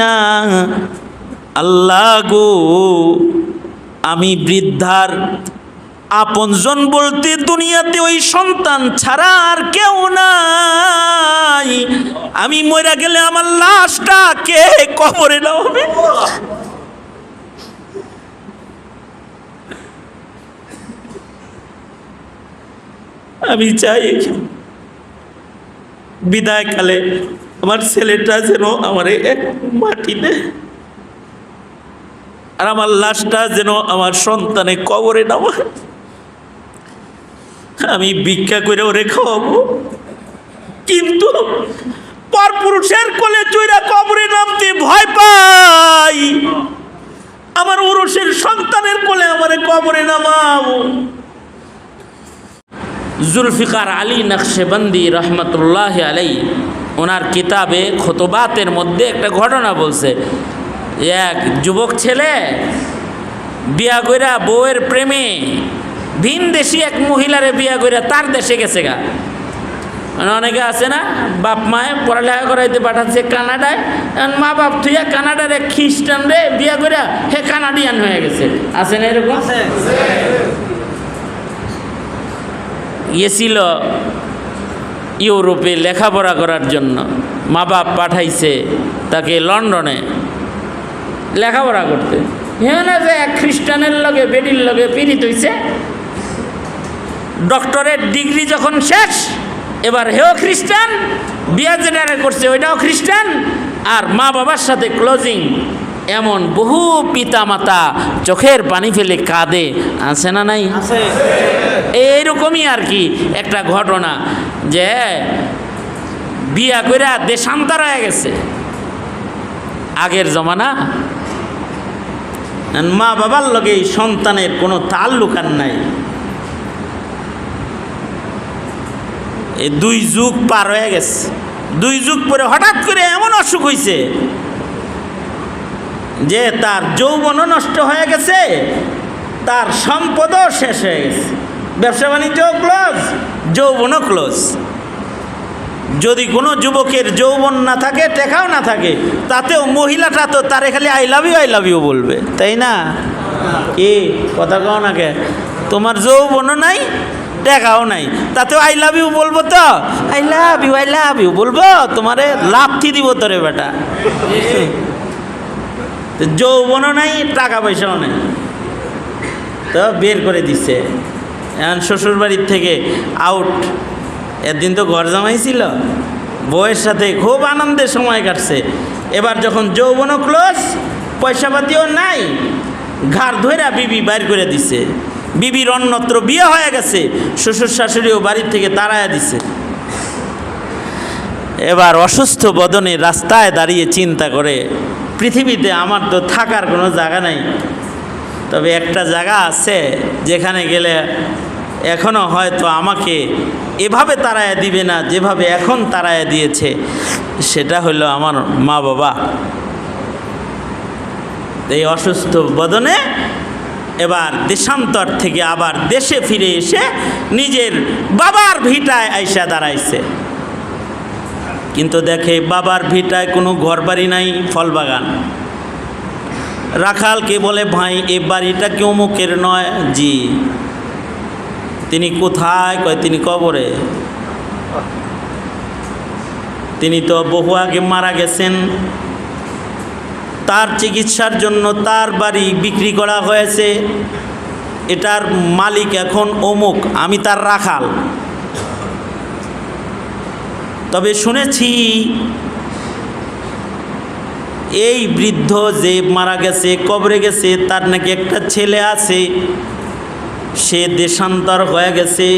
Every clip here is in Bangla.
না আল্লাহ গো, আমি বৃদ্ধার আপনজন বলতে দুনিয়াতে ওই সন্তান ছাড়া আর কেউ নাই। আমি মরে গেলে আমার লাশটা কে কবরে নামাবে? আমি চাই বিদায় কালে আমার ছেলেটা যেন আমার মাটিতে, আর আমার লাশটা যেন আমার সন্তানে কবরে নামায়। আমি ভিক্ষা করে ওরে খাওয়াবো, কিন্তু পরপুরুষের কোলে চইরা কবরে নামতে ভয় পাই। আমার ওরসের সন্তানের কোলে আমারে কবরে নামাও। জুলফিকার আলী নকশবন্দি রহমতুল্লাহ আলাই ওনার কিতাবে খুতবাতের মধ্যে একটা ঘটনা বলছে। এক যুবক ছেলে বিয়া কইরা বউয়ের প্রেমে ভিন দেশি এক মহিলারে বিয়া কইরা তার দেশে গেছে গা। মানে অনেকে আছে না, বাপ মায়ে পড়ালেখা করাইতে পাঠাচ্ছে কানাডায়, মা বাপ থুইয়া কানাডার এক খ্রিস্টান রে বিয়া কইরা হে কানাডিয়ান হয়ে গেছে। আছে না এরকম? গেছিল ইউরোপে লেখাপড়া করার জন্য, মা বাপ পাঠাইছে তাকে লন্ডনে লেখাপড়া করতে। হ্যাঁ না, যে এক খ্রিস্টানের লগে বেডির লগে পীড়িত হইছে, ডক্টরেট ডিগ্রি যখন শেষ, এবার হেও খ্রিস্টান, বিয়া যেটা করছে ওইটাও খ্রিস্টান, আর মা বাবার সাথে ক্লোজিং। এমন বহু পিতা মাতা চোখের পানি ফেলে কাঁদে, আছে না নাই? এইরকমই আর কি একটা ঘটনা, যে বিয়া কইরা দেশান্তর হয়ে গেছে। আগের জমানা, মা বাবার লগে সন্তানের কোনো তাল্লুক আর নাই। এই 2 যুগ পার হয়ে গেছে। 2 যুগ পরে হঠাৎ করে এমন অসুখ হয়েছে যে তার যৌবনও নষ্ট হয়ে গেছে, তার সম্পদও শেষ হয়ে গেছে, ব্যবসা বাণিজ্য ক্লোজ, যৌবনও ক্লোজ। যদি কোনো যুবকের যৌবন না থাকে, টেকাও না থাকে, তাতেও মহিলাটা তো তারে খালি আই লাভ ইউ বলবে, তাই না? কি কথা কও না কে? তোমার যৌবনও নাই, টেকাও নাই, তাতেও আই লাভ ইউ বলবো। তো আই লাভ ইউ বলবো, তোমারে লাথি দিব তোরে বেটা। যৌবনও নাই, টাকা পয়সাও নেই, তো বের করে দিচ্ছে। এখন শ্বশুর বাড়ির থেকে আউট। একদিন তো ঘর জামাইছিল, বউয়ের সাথে খুব আনন্দের সময় কাটছে। এবার যখন যৌবনও ক্লোজ, পয়সাপাতিও নাই, ঘাড় ধইরা বিবি বাইর করে দিছে। বিবির অন্যত্র বিয়ে হয়ে গেছে, শ্বশুর শাশুড়িও বাড়ির থেকে তাড়াইয়া দিছে। এবার অসুস্থ বদনে রাস্তায় দাঁড়িয়ে চিন্তা করে, পৃথিবীতে আমার তো থাকার কোনো জায়গা নাই, তবে একটা জায়গা আছে যেখানে গেলে এখনও হয়তো আমাকে এভাবে তাড়াইয়া দিবে না যেভাবে এখন তাড়াইয়া দিয়েছে, সেটা হলো আমার মা বাবা। এই অসুস্থ বদনে এবার দেশান্তর থেকে আবার দেশে ফিরে এসে নিজের বাবার ভিটায় আইসা দাঁড়াইছে। কিন্তু দেখে বাবার ভিটায় কোনো ঘরবাড়ি নাই, ফল বাগান। রাখালকে বলে, ভাই এ বাড়িটা কি অমুকের নয়? জি। তিনি কোথায়? কয় তিনি কবরে। তিনি তো বহু আগে মারা গেছেন, তার চিকিৎসার জন্য তার বাড়ি বিক্রি করা হয়েছে, এটার মালিক এখন অমুক, আমি তার রাখাল। তবে শুনেছি এই বৃদ্ধ যে মারা গেছে, কবরে গেছে, তার নাকি একটা ছেলে আছে, সে দেশান্তর হয়ে গেছে।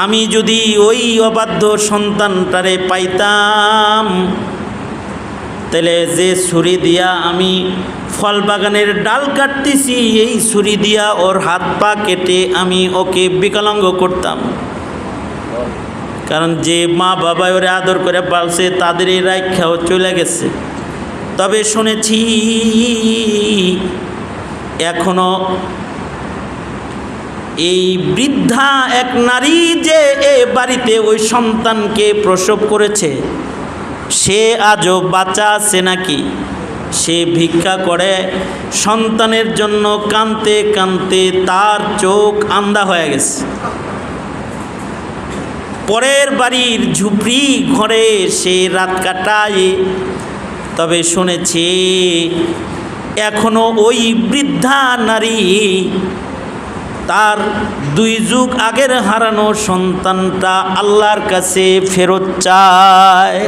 আমি যদি ওই অবাধ্য সন্তানটারে পাইতাম, তাহলে যে ছুরি দিয়া আমি ফল বাগানের ডাল কাটতেছি, এই ছুরি দিয়া ওর হাত পা কেটে আমি ওকে বিকলাঙ্গ করতাম। কারণ যে মা বাবা ওরে আদর করে পালছে, তাদের এই রাইখাও চলে গেছে। তবে শুনেছি এখনো এই বৃদ্ধা এক নারী যে এ বাড়িতে ওই সন্তানকে প্রসব করেছে, সে আজও বাঁচা আছে নাকি। সে ভিক্ষা করে সন্তানের জন্য, কাঁদতে কাঁদতে তার চোখ আন্ধা হয়ে গেছে। পরের বাড়ির ঝুপড়ি ঘরে সে রাত কাটায়। তবে শুনেছি এখনো ওই বৃদ্ধা নারী তার 2 যুগ আগের হারানো সন্তানটা আল্লাহর কাছে ফেরত চায়।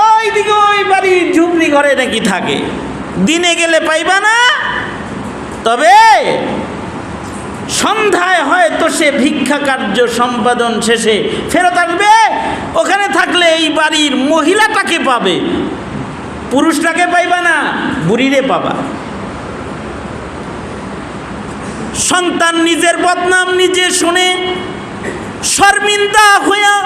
ওই দিকে ওই বাড়ির ঝুপড়ি ঘরে নাকি থাকে, দিনে গেলে পাইবা না, তবে সন্ধ্যায় হয়তো সে ভিক্ষা কার্য সম্পাদন শেষে ফেরত আসবে। ওখানে থাকলে এই বাড়ির মহিলাটাকে পাবে, পুরুষটাকে পাইবা না, বুড়িরে পাবা। সন্তান নিজের বদনাম নিজে শুনে শর্মিন্দা হইয়া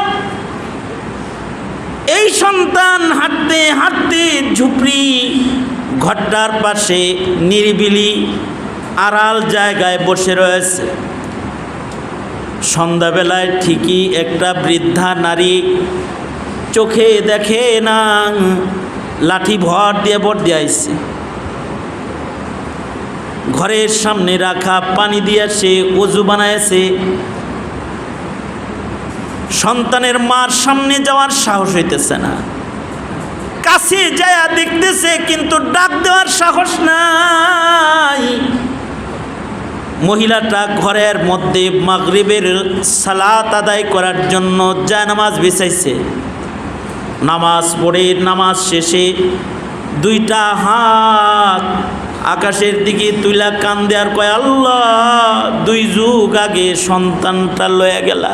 এই সন্তান হাঁটতে হাঁটতে ঝুপড়ি ঘরটার পাশে নিরিবিলি আড়াল জায়গায় বসে রয়েছে। সন্ধ্যাবেলায় ঠিকই একটা বৃদ্ধা নারী চোখে দেখে না, লাঠি ভর দিয়ে আইছে। ঘরের সামনে রাখা পানি দিয়ে সে ওযু বানাইছে। সন্তানের মার সামনে যাওয়ার সাহস হইতেছে না, কাছে যায়া দেখতেছে কিন্তু ডাক দেওয়ার সাহস নাই। মহিলাটা ঘরের মধ্যে মাগরিবের সালাত আদায় করার জন্য জায়নামাজ বিছাইছে। নামাজ পড়ে নামাজ শেষে 2টা হাত আকাশের দিকে তুইলা কান্দে আর কয়, আল্লাহ 2 যুগ আগে সন্তানটা লয়ে গেলা।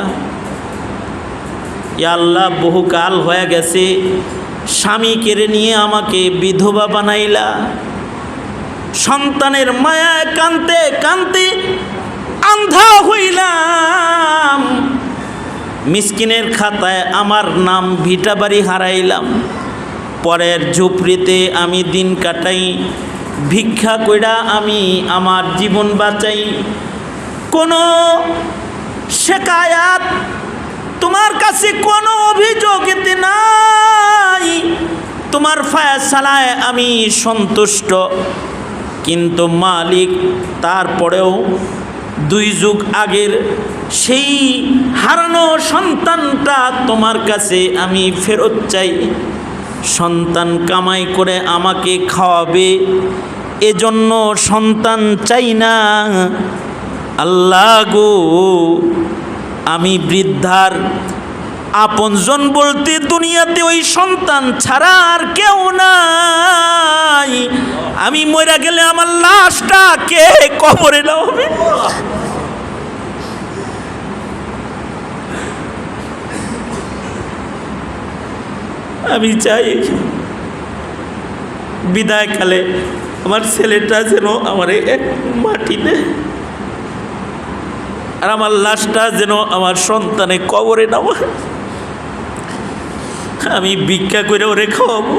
ইয়া আল্লাহ, বহুকাল হয়ে গেছে, স্বামী কেড়ে নিয়ে আমাকে বিধবা বানাইলা। সন্তানের মায়ায় কানতে কানতে আন্ধা হইলাম। মিসকিনের খাতায় আমার নাম ভিটা বাড়ি হারাইলাম। পরের ঝুপড়িতে আমি দিন কাটাই, ভিক্ষা কইরা আমি আমার জীবন বাঁচাই। কোনো শিকায়াত তোমার কাছে কোনো অভিযোগ এতে নাই, তোমার ফয়সালায় আমি সন্তুষ্ট। কিন্তু মালিক, তারপরেও 2 যুগ আগের সেই হারানো সন্তানটা তোমার কাছে আমি ফেরত চাই। সন্তান কামাই করে আমাকে খাওয়াবে, এজন্য সন্তান চাই না। আল্লাহ গো, আমি বৃদ্ধার আপনজন বলতে দুনিয়াতে ওই সন্তান ছাড়া আর কেউ নাই। আমি মরে গেলে আমার লাশটা কে কবরে নামাবে? আমি চাই বিদায়কালে আমার ছেলেটা যেন আমার এক মাটিতে, আর আমার লাশটা যেন আমার সন্তানে কবরে নামায়। আমি ভিক্ষা করে ওরে খাওয়াবো,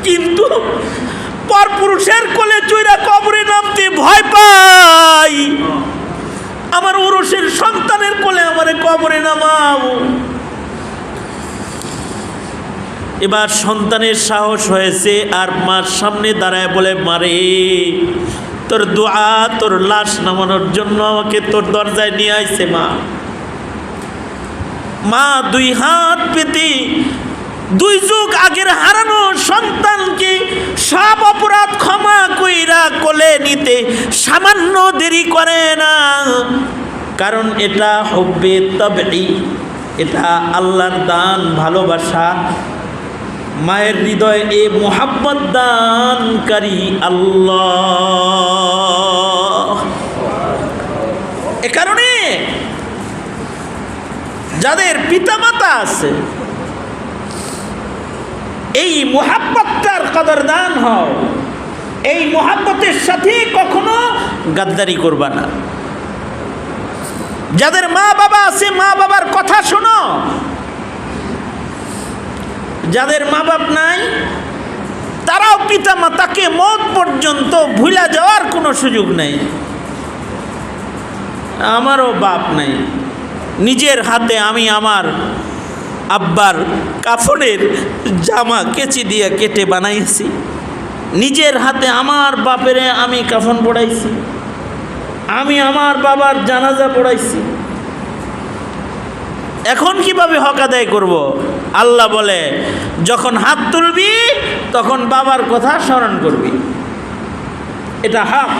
কিন্তু পরপুরুষের কোলে চইরা কবরে নামতে ভয় পাই। আমার ওরসের সন্তানের কোলে আমারে কবরে নামাও। এবার সন্তানের সাহস হয়েছে আর মার সামনে দাঁড়ায় বলে, মারে তোর দোয়া, তোর লাশ নামানোর জন্য আমাকে তোর দরজায় নিয়ে আইছে। মা 2 হাত পেতে 2 যুগ আগের হারানো সন্তানকে সব অপরাধ ক্ষমা কইরা কোলে নিতে সামান্য দেরি করে না। কারণ এটা হুব্বে তাবঈ, এটা আল্লাহর দান, ভালোবাসা। মায়ের হৃদয়ে এ মোহাব্বত দানকারী আল্লাহ। এ কারণে যাদের পিতামাতা আছে, এই মোহাব্বতটার কদরদান হও। এই মোহাব্বতের সাথে কখনো গাদ্দারি করবা না। যাদের মা বাবা আছে, মা বাবার কথা শোনো। যাদের মা বাপ নাই, তারাও পিতা মাতাকে মওত পর্যন্ত ভুলা যাওয়ার কোনো সুযোগ নেই। আমারও বাপ নাই, নিজের হাতে আমি আমার আব্বার কাফনের জামা কেচি দিয়ে কেটে বানাইছি, নিজের হাতে আমার বাপেরে আমি কাফন পড়াইছি, আমি আমার বাবার জানাজা পড়াইছি। এখন কিভাবে হক আদায় করব? আল্লাহ বলে যখন হাত তুলবি তখন বাবার কথা স্মরণ করবি, এটা হক।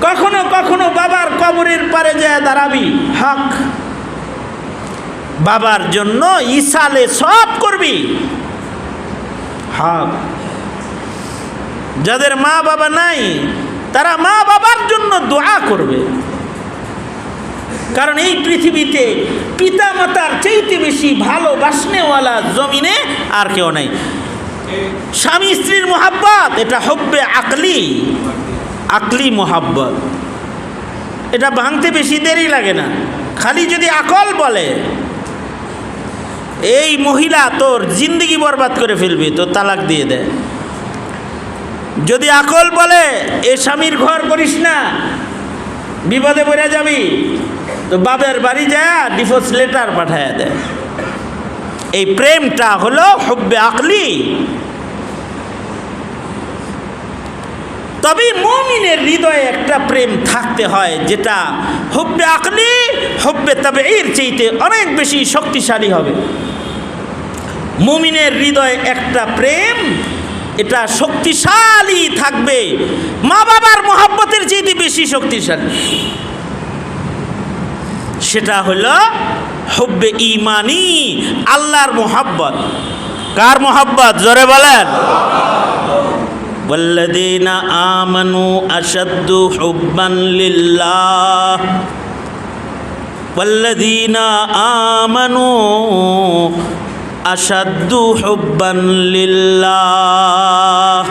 কখনো কখনো বাবার কবরের পারে যায় দাঁড়াবি, হক। বাবার জন্য ইসালে সব করবি, হক। যাদের মা বাবা নাই তারা মা বাবার জন্য দোয়া করবে, কারণ এই পৃথিবীতে পিতা মাতার চাইতে বেশি ভালোবাসনেওয়ালা জমিনে আর কেউ নাই। স্বামী স্ত্রীর মোহাব্বত এটা হব্বে আকলি, আকলি মোহাব্বত, এটা ভাঙতে বেশি দেরি লাগে না। খালি যদি আকল বলে এই মহিলা তোর জিন্দগি বরবাদ করে ফেলবি, তো তালাক দিয়ে দেয়। যদি আকল বলে এ স্বামীর ঘর করিস না, বিপদে পড়ে যাবি, তো বাবার বাড়ি যায় ডিভোর্স লেটার পাঠায় দেয়। এই প্রেমটা হলো হুব্বে আকলি। তবে মুমিনের হৃদয়ে একটা প্রেম থাকতে হয় যেটা হুব্বে আকলি হুব্বে তাবেঈর চাইতে অনেক বেশি শক্তিশালী হবে। মুমিনের হৃদয়ে একটা প্রেম এটা শক্তিশালী থাকবে, মা বাবার মোহাব্বতের চাইতে বেশি শক্তিশালী। সেটা হলো হুব্বে ঈমানি, আল্লাহর মোহাব্বত। কার মোহাব্বত? জোরে বলেন। ওয়াল্লাযীনা আমানু আশাদ্দু হুব্বান লিল্লাহ, ওয়াল্লাযীনা আমানু আশাদ্দু হুব্বান লিল্লাহ।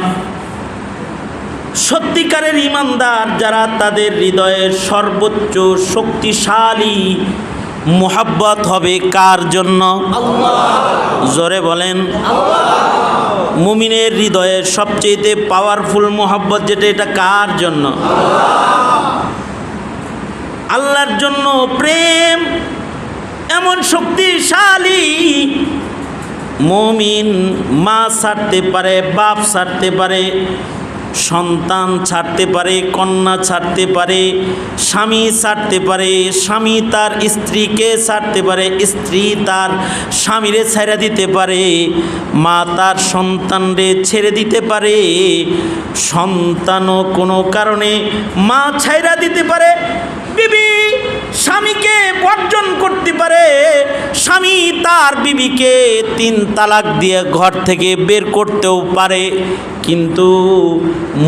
সত্যিকারের ঈমানদার যারা, তাদের হৃদয়ের সর্বোচ্চ শক্তিশালী মোহাব্বত হবে কার জন্য? আল্লাহ। জোরে বলেন। মুমিনের হৃদয়ের সবচেয়ে পাওয়ারফুল মোহাব্বত যেটা, এটা কার জন্য? আল্লাহর জন্য প্রেম এমন শক্তিশালী, মুমিন মা ছাড়তে পারে, বাপ ছাড়তে পারে, সন্তান ছাড়তে পারে, কন্যা ছাড়তে পারে, স্বামী ছাড়তে পারে, স্বামী তার স্ত্রীকে ছাড়তে পারে, স্ত্রী তার স্বামীরে ছেড়ে দিতে পারে, মা তার সন্তানরে ছেড়ে দিতে পারে, সন্তানও কোনো কারণে মা ছেড়ে দিতে পারে, বিবি স্বামীকে বর্জন করতে পারে, স্বামী তার বিবিকে 3 তালাক দিয়ে ঘর থেকে বের করতেও পারে। কিন্তু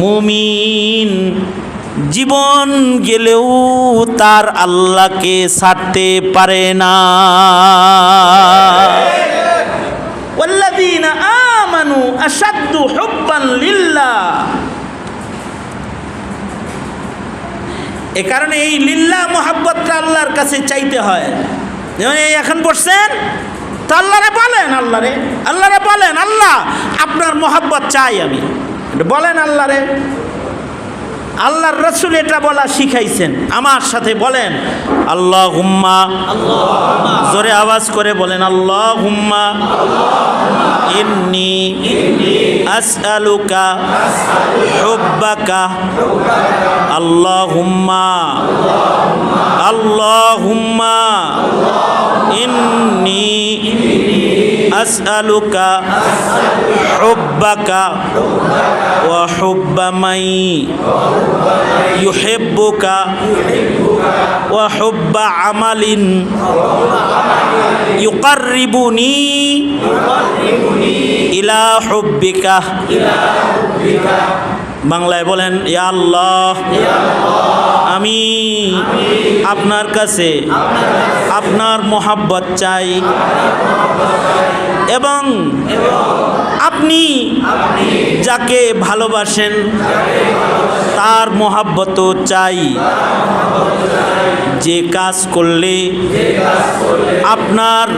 মুমিন জীবন গেলেও তার আল্লাহকে ছাড়তে পারে না। ওয়াল্লাযীনা আমানু আশাদ্দু হুব্বান লিল্লাহ। এ কারণে এই লিল্লাহ মোহাব্বতটা আল্লাহর কাছে চাইতে হয়। যেমন এই এখন বসছেন, তো আল্লাহরে বলেন, আল্লাহরে বলেন, আল্লাহ আপনার মোহাব্বত চাই আমি, বলেন আল্লাহরে। আল্লাহর রাসূল এটা বলা শিখাইছেন, আমার সাথে বলেন আল্লাহুম্মা, জোরে আওয়াজ করে বলেন আল্লাহুম্মা ইন্নী আসআলুকা হুব্বাকা, আল্লাহুম্মা আল্লাহুম্মা ইন্নী আসআলুকা হুব্বাকা ওয়া হুব্বা মান ইউহিব্বুকা ওয়া হুব্বা আমালিন ইউকাররিবুনি ইলা হুব্বিকা। বাংলায় বলেন, ইয়া আল্লাহ, আমি আপনার কাছে আপনার মোহাব্বত চাই, এবং আপনি যাকে ভালোবাসেন তার মহাব্বত চাই। যে কাজ করলে আপনার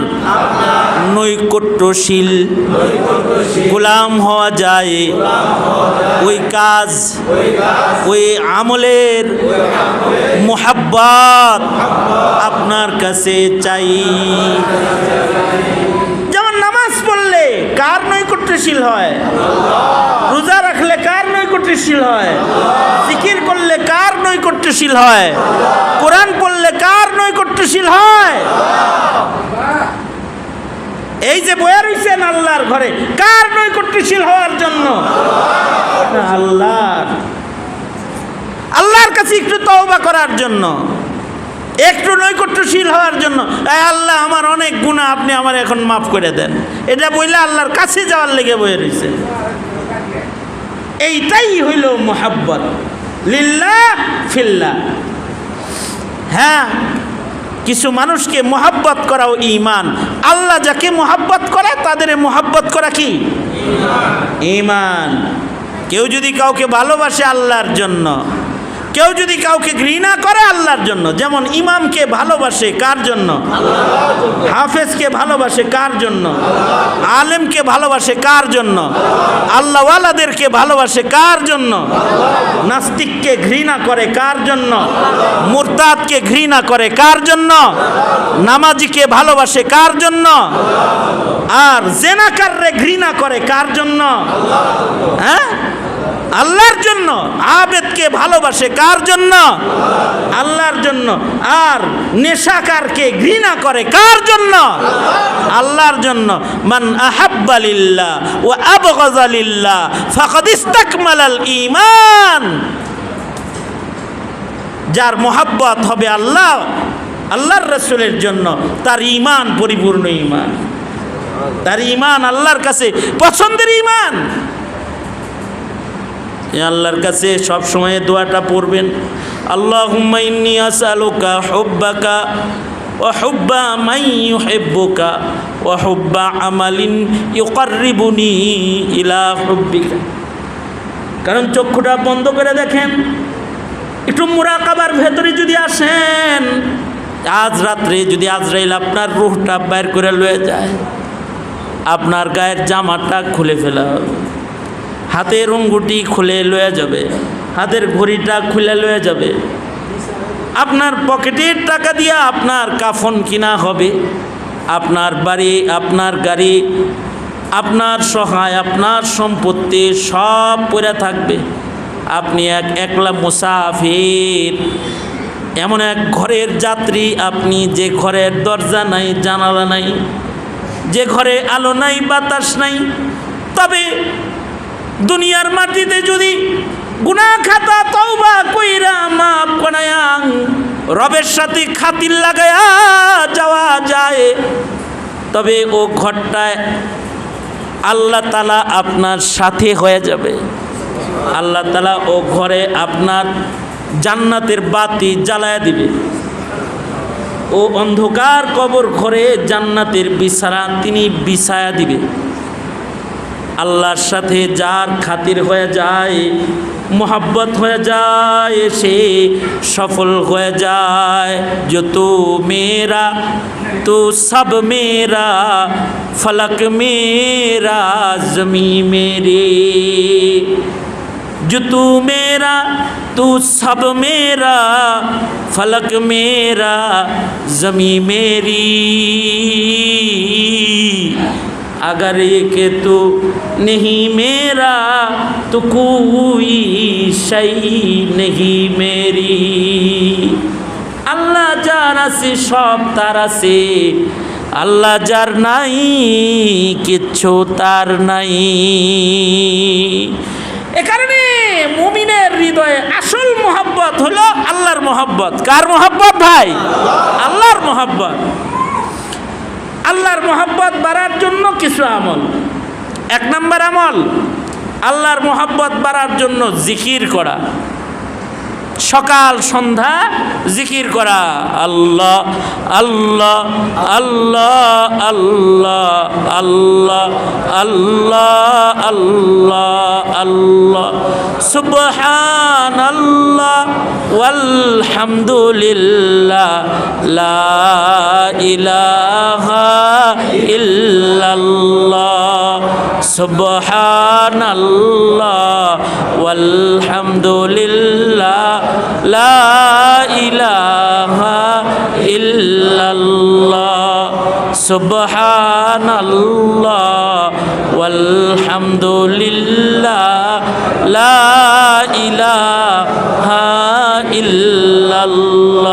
নৈকট্যশীল গোলাম হওয়া যায়, ওই কাজ ওই আমলের মোহাব্বত আপনার কাছে চাই। যেমন নামাজ পড়লে কার নৈকট্যশীল হয়? রোজা রাখলে কার নৈকট্যশীল হয়? জিকির করলে কার নৈকট্যশীল হয়? কোরআন পড়লে কার নৈকট্যশীল হয়? এই যে বয়ে রয়েছেন আল্লাহর ঘরে, কার নৈকট্যশীল হওয়ার জন্য? আল্লাহর কাছে একটু তওবা করার জন্য, একটু নৈকট্যশীল হওয়ার জন্য। আল্লাহ, আমার অনেক গুনাহ, আপনি আমার এখন মাফ করে দেন, এটা বইলে আল্লাহর কাছে যাওয়ার লেগে বয়ে রয়েছে। এইটাই হইল মোহাব্বত, লিল্লাহ ফিল্লাহ। হ্যাঁ, কিছু মানুষকে মোহাব্বত করাও ঈমান। আল্লাহ যাকে মোহাব্বত করে তাদের মোহাব্বত করা কি? ঈমান। কেউ যদি কাউকে ভালোবাসে আল্লাহর জন্য, কেউ যদি কাউকে ঘৃণা করে আল্লাহর জন্য, যেমন ইমামকে ভালোবাসে কার জন্য? হাফেজকে ভালোবাসে কার জন্য? আলেমকে ভালোবাসে কার জন্য? আল্লাহওয়ালাদেরকে ভালোবাসে কার জন্য? নাস্তিককে ঘৃণা করে কার জন্য? মুরতাদকে ঘৃণা করে কার জন্য? নামাজিকে ভালোবাসে কার জন্য? আর জেনাকাররে ঘৃণা করে কার জন্য? হ্যাঁ, আল্লাহর জন্য। আবেদকে ভালোবাসে কার জন্য? আল্লাহর জন্য। আর নেশাকারকে ঘৃণা করে কার জন্য? আল্লাহর জন্য। মান আহাব্বা লিল্লাহ ওয়া আবগাযা লিল্লাহ ফাকাদ ইসতাকমালাল ঈমান। যার মোহাব্বত হবে আল্লাহ, আল্লাহর রাসূলের জন্য, তার ঈমান পরিপূর্ণ ঈমান, তার ঈমান আল্লাহর কাছে পছন্দের ঈমান। আল্লাহর কাছে সব সময় দোয়াটা পড়বেন, আল্লাহুম্মা ইন্নী আসআলুকা হুব্বাকা ওয়া হুব্বা মান ইউহিব্বুকা ওয়া হুব্বা আমালিন ইউকাররিবুনি ইলা হুব্বিকা। কারণ চক্ষুটা বন্ধ করে দেখেন, একটু মুরাকাবার ভেতরে যদি আসেন, আজ রাত্রে যদি আজরাইল আপনার রূহটা বাইর করে লয়ে যায়, আপনার গায়ের জামাটা খুলে ফেলা হবে, হাতের আঙ্গুটি খুলে লয়ে যাবে, হাতের ঘড়িটা খুলে লয়ে যাবে, আপনার পকেটের টাকা দিয়ে আপনার কাফন কিনা হবে, আপনার বাড়ি, আপনার গাড়ি, আপনার সহায়, আপনার সম্পত্তি সব পড়ে থাকবে। আপনি একলা মুসাফির, এমন এক ঘরের যাত্রী আপনি, যে ঘরের দরজা নাই, জানালা নাই, যে ঘরে আলো নাই, বাতাস নাই। তবে দুনিয়ার মাটিতে যদি গুনাহ খাতা তওবা কইরা মাফ করায়া রবের সাথে খাতির লাগায়া যাওয়া যায়, তবে ও ঘরটায় আল্লাহ তাআলা আপনার সাথে হয়ে যাবে। আল্লাহ তাআলা ও ঘরে আপনার জান্নাতের বাতি জ্বালায়া দিবে। ও অন্ধকার কবর ঘরে জান্নাতের বিছানা তিনি বিছায়া দিবে। আল্লাহর সাথে যার খাতির হয়ে যায়, মোহাব্বত হয়ে যায়, সে সফল হয়ে যায়। जो तू मेरा तो सब मेरा, फलक मेरा ज़मी मेरी। जो तू मेरा तो सब मेरा, फलक मेरा ज़मी मेरी। अगर ये कि तू नहीं मेरा तो कोई शै नहीं मेरी। আল্লাহ যার আছে সব তার আছে, আল্লাহ যার নাই কিচ্ছু তার নাই। এ কারণে মুমিনের হৃদয়ে আসল মোহাব্বত হলো আল্লাহর মোহাব্বত। কার মোহাব্বত ভাই? আল্লাহর মোহাব্বত। আল্লাহর মোহাব্বত বাড়ার জন্য কিছু আমল। এক নম্বর আমল, আল্লাহর মোহাব্বত বাড়ার জন্য জিকির করা। সকাল সন্ধ্যা জিকির করা, আল্লাহ আল্লাহ আল্লাহ আল্লাহ আল্লাহ আল্লাহ আল্লাহ আল্লাহ, সুবহানাল্লাহ ওয়ালহামদুলিল্লাহ লা ইলাহা ইল্লাল্লাহ, সুবহানাল্লাহ ওয়ালহামদুলিল্লাহ লা ইলাহা ইল্লাল্লাহ, সুবহানাল্লাহ ওয়ালহামদুলিল্লাহ লা ইলাহা ইল্লাল্লাহ,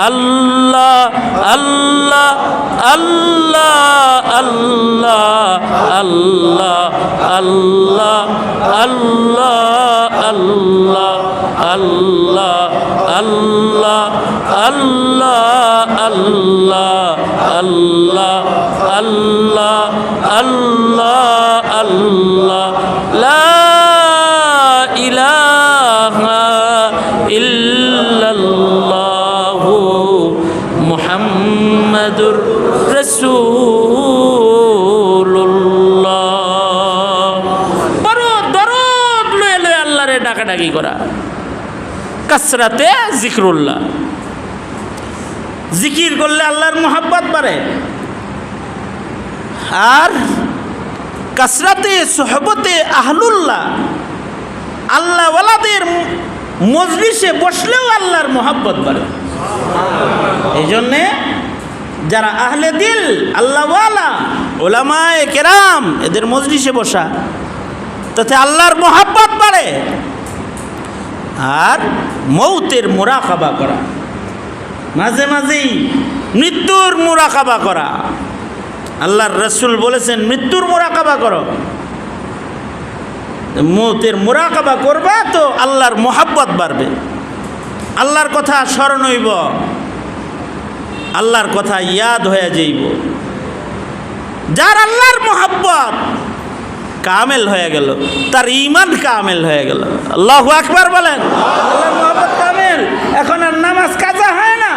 আল্লাহ আল্লাহ আল্লাহ আল্লাহ আল্লাহ আল্লাহ আল্লাহ আল্লাহ আল্লাহ আল্লাহ আল্লাহ আল্লাহ আল্লাহ আল্লাহ আল্লাহ আল্লাহ, লা ইলাহা ইল্লাল্লাহু মুহাম্মাদুর রাসূলুল্লাহ। বড় দরদ লয়ে লয়ে আল্লাহরে ডাকাডাকি করা, কাসরাতে জিকরুল্লাহ। জিকির করলে আল্লাহর মোহাব্বত বাড়ে, আর কাসরাতে সোহবতে আহলুল্লাহ, আল্লাহওয়ালাদের মজলিসে বসলেও আল্লাহর মোহাব্বত বাড়ে। এই জন্যে যারা আহলে দিল, আল্লাহওয়ালা, ওলামায়ে কেরাম, এদের মজলিসে বসা, তাতে আল্লাহর মোহাব্বত বাড়ে। আর মৌতের মুরাকাবা করা, মাঝে মাঝেই মৃত্যুর মুরাকাবা করা। আল্লাহর রাসূল বলেছেন, মৃত্যুর মুরাকাবা করো। মৌতের মুরাকাবা করবা তো আল্লাহর মোহাব্বত বাড়বে, আল্লাহর কথা স্মরণ হইব, আল্লাহর কথা ইয়াদ হয়ে যাইব। যার আল্লাহর মোহাব্বত কামেল হয়ে গেল, তার ঈমান কামেল হয়ে গেল। আল্লাহু আকবার বলেন। আল্লাহর মোহাব্বত কামেল। এখন আর নামাজ কাজা হয় না,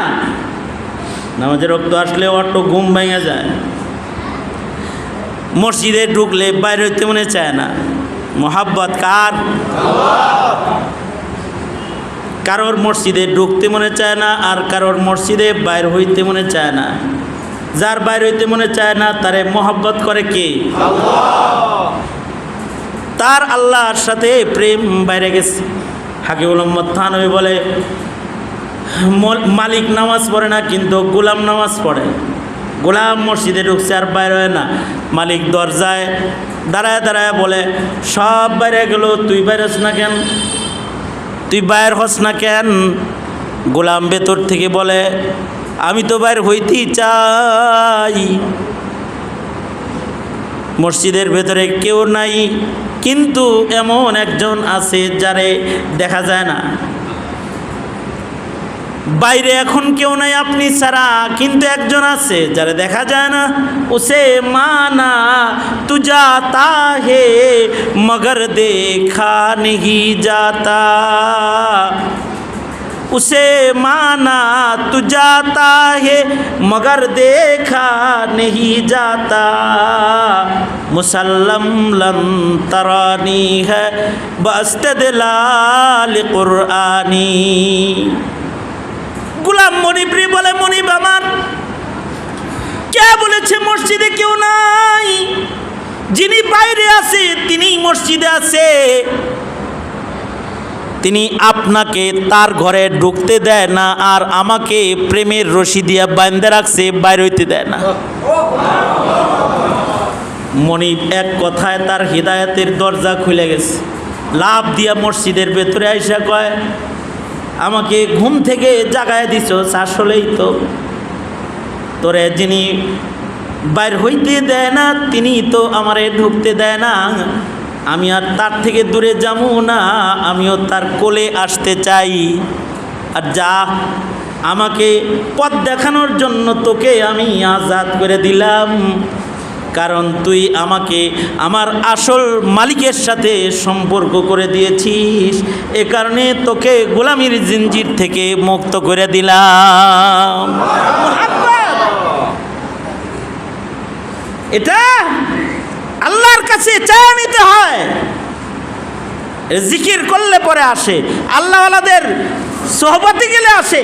নামাজের রক্ত আসলে অটো ঘুম ভেঙে যায়, মসজিদে ঢুকলে বাইরে হইতে মনে চায় না। মোহাব্বত কার? কারোর মসজিদে ঢুকতে মনে চায় না, আর কারোর মসজিদে বাইর হইতে মনে চায় না। যার বাইর হইতে মনে চায় না, তারে মোহাব্বত করে কে? তার আল্লাহর সাথে প্রেম বাইরে গেছে। হাকিমুল উম্মত থানভী বলে, মালিক নামাজ পড়ে না কিন্তু গোলাম নামাজ পড়ে। গোলাম মসজিদে ঢুকছে আর বাইর হয় না, মালিক দরজায় দাঁড়ায় দাঁড়ায় বলে, সব বাইরে গেল, তুই বাইর হস না কেন? তুই বাইর হস না কেন? গোলাম ভেতর থেকে বলে, আমি তো বাইর হইতেই চাই। মসজিদের ভেতরে কেউ নাই, কিন্তু এমন একজন আছে যারে দেখা যায় না। বাইরে এখন কেউ নাই আপনি ছাড়া, কিন্তু একজন আছে যারে দেখা যায় না। উসে মানা তু জাতা হে মগর দেখা नहीं जाता, उसे माना तू जाता है मगर देखा नहीं जाता, मुसल्लम लन तरानी है बस्तदलाल कुरानी। গোলাম মনিবরি বলে, মনিব আমার, কে বলেছে মসজিদে কেউ নাই? যিনি বাইরে আছে তিনি মসজিদে আছে। তিনি আপনাকে তার ঘরে ঢুকতে দেয় না, আর আমাকে প্রেমের রশি দিয়া বাঁধে রাখছে, বাইরে হইতে দেয় না। মনিব এক কথায় তার হিদায়াতের দরজা খুলে গেছে। লাভ দিয়া মসজিদের ভেতরে আইসা কয়, আমাকে ঘুম থেকে জাগায় দিছ, আসলেই তো তোরে যিনি বাইর হইতে দেয় না তিনি তো আমারে ঢুকতে দেয় না। আমি আর তার থেকে দূরে যাবো না, আমিও তার কোলে আসতে চাই। আর যা, আমাকে পথ দেখানোর জন্য তোকে আমি আজাদ করে দিলাম, কারণ তুই আমাকে আমার আসল মালিকের সাথে সম্পর্ক করে দিয়েছিস, এ কারণে তোকে গোলামির জিঞ্জির থেকে মুক্ত করে দিলাম। এটা আল্লাহর কাছে চাওয়া নিতে হয়, জিকির করলে পরে আসে, আল্লাহওয়ালাদের সোহবতে গেলে আসে,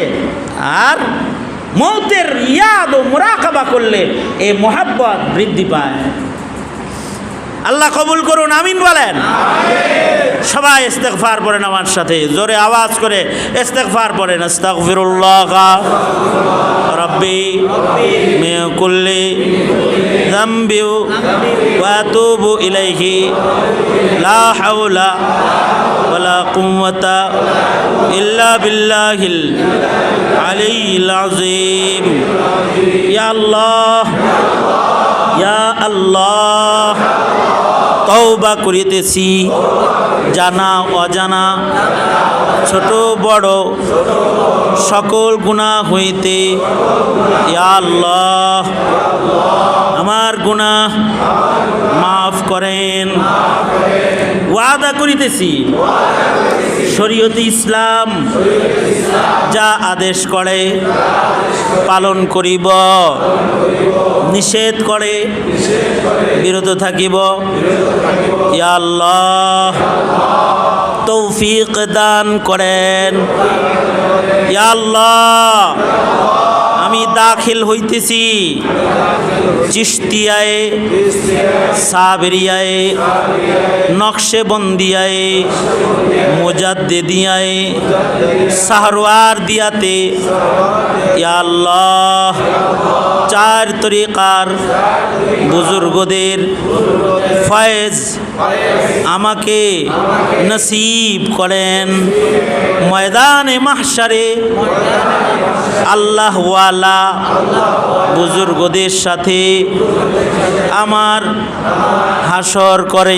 আর মৌতের ইয়াদ ও মুরাকাবা করলে এই মোহাব্বত বৃদ্ধি পায়। আল্লাহ কবুল করুন, আমিন বলেন। সবাই ইস্তেগফার পড়েন আমার সাথে, জোরে আওয়াজ করে ইস্তেগফার পড়েন। আস্তাগফিরুল্লাহ রাব্বি মিন কুল্লি যামবি ওয়া আতুবু ইলাইহি লা হাওলা ওয়ালা কুওয়াতা ইল্লা বিল্লাহিল আলিয়্যিল আযীম। ইয়া আল্লাহ, ইয়া আল্লাহ, তওবা করিতেছি জানা অজানা, ছোট বড় সকল গুনাহ হইতে। ইয়া আল্লাহ, আমার গুনাহ মাফ করেন। ওয়াদা করিতেছি শরীয়তে ইসলাম যা আদেশ করে পালন করিব, নিষেধ করে বিরত থাকিব। ইয়া আল্লাহ, তৌফিক দান করেন। ইয়া আল্লাহ, আমি দাখিল হইতেছি চিশতিয়ায়ে, সাবরিয়ায়ে, নকশেবন্দিয়ায়ে, মুজাদ্দিদিয়ায়ে, সাহরওয়ার দিয়াতে। ইয়া আল্লাহ, চার তরিকার বুজুর্গদের ফয়েজ আমাকে নসিব করেন। ময়দানে মাহশারে আল্লাহ ওয়ালা বুজুর্গদের সাথে আমার হাসর করে।